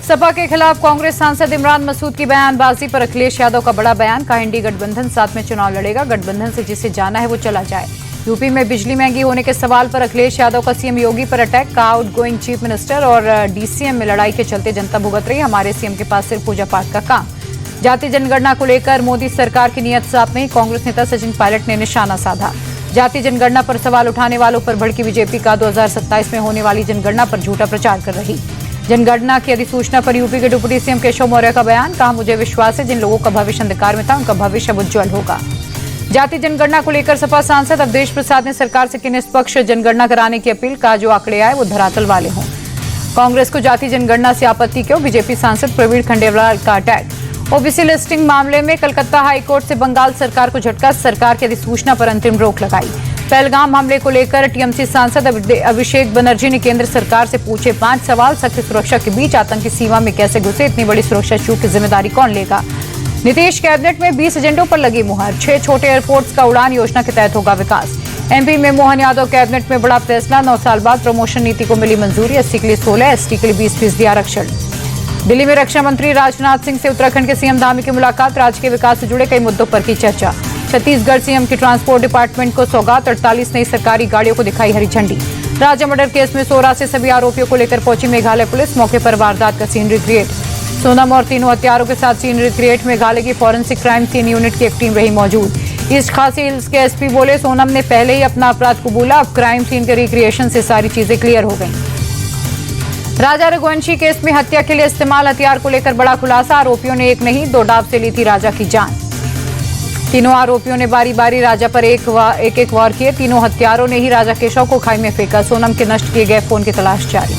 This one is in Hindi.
सपा के खिलाफ कांग्रेस सांसद इमरान मसूद की बयानबाजी पर अखिलेश यादव का बड़ा बयान। कहा इंडी गठबंधन साथ में चुनाव लड़ेगा, गठबंधन से जिसे जाना है वो चला जाए। यूपी में बिजली महंगी होने के सवाल पर अखिलेश यादव का सीएम योगी पर अटैक। कहा आउटगोइंग चीफ मिनिस्टर और डीसीएम में लड़ाई के चलते जनता भुगत रही, हमारे सीएम के पास सिर्फ पूजा पाठ का काम। जाति जनगणना को लेकर मोदी सरकार की नीयत साफ नहीं, कांग्रेस नेता सचिन पायलट ने निशाना साधा। जाति जनगणना पर सवाल उठाने वालों पर भड़की बीजेपी का 2027 में होने वाली जनगणना पर झूठा प्रचार कर रही। जनगणना की अधिसूचना पर यूपी के डिप्टी सीएम केशव मौर्य का बयान। कहा मुझे विश्वास है जिन लोगों का भविष्य अंधकार में था उनका भविष्य अब उज्जवल होगा। जाति जनगणना को लेकर सपा सांसद अवधेश प्रसाद ने सरकार से की निष्पक्ष जनगणना कराने की अपील। कहा जो आंकड़े आए वो धरातल वाले हों। कांग्रेस को जाति जनगणना से आपत्ति क्यों, बीजेपी सांसद प्रवीण खंडेलवाल का अटैक। ओबीसी लिस्टिंग मामले में कलकत्ता हाईकोर्ट से बंगाल सरकार को झटका, सरकार की अधिसूचना पर अंतरिम रोक लगाई। पहलगाम हमले को लेकर टीएमसी सांसद अभिषेक बनर्जी ने केंद्र सरकार से पूछे 5 सवाल। सख्त सुरक्षा के बीच आतंकी सीमा में कैसे घुसे, इतनी बड़ी सुरक्षा चूक की जिम्मेदारी कौन लेगा। नीतीश कैबिनेट में 20 एजेंडों पर लगी मुहर। 6 छोटे एयरपोर्ट्स का उड़ान योजना के तहत होगा विकास। एमपी में मोहन यादव कैबिनेट में बड़ा फैसला। 9 साल बाद प्रमोशन नीति को मिली मंजूरी। एसटी के लिए 16, एसटी के लिए 20% आरक्षण। दिल्ली में रक्षा मंत्री राजनाथ सिंह से उत्तराखंड के सीएम धामी की मुलाकात। राज्य के विकास से जुड़े कई मुद्दों पर की चर्चा। छत्तीसगढ़ सीएम की ट्रांसपोर्ट डिपार्टमेंट को सौगात। 48 नई सरकारी गाड़ियों को दिखाई हरी झंडी। राजा मर्डर केस में सोरा से सभी आरोपियों को लेकर पहुंची मेघालय पुलिस। मौके पर वारदात का सीन रिक्रिएट। सोनम और तीनों हत्यारों के साथ सीन रिक्रिएट। मेघालय की फॉरेंसिक क्राइम सीन यूनिट की एक टीम रही मौजूद। ईस्ट खासी हिल्स के एसपी बोले सोनम ने पहले ही अपना अपराध कबूला, अब क्राइम सीन के रिक्रिएशन से सारी चीजें क्लियर हो गई। राजा रघुवंशी केस में हत्या के लिए इस्तेमाल हथियार को लेकर बड़ा खुलासा। आरोपियों ने एक नहीं 2 डाव से ली थी राजा की जान। तीनों आरोपियों ने बारी बारी राजा पर एक वार किए। तीनों हत्यारों ने ही राजा के शव को खाई में फेंका। सोनम के नष्ट किए गए फोन की तलाश जारी।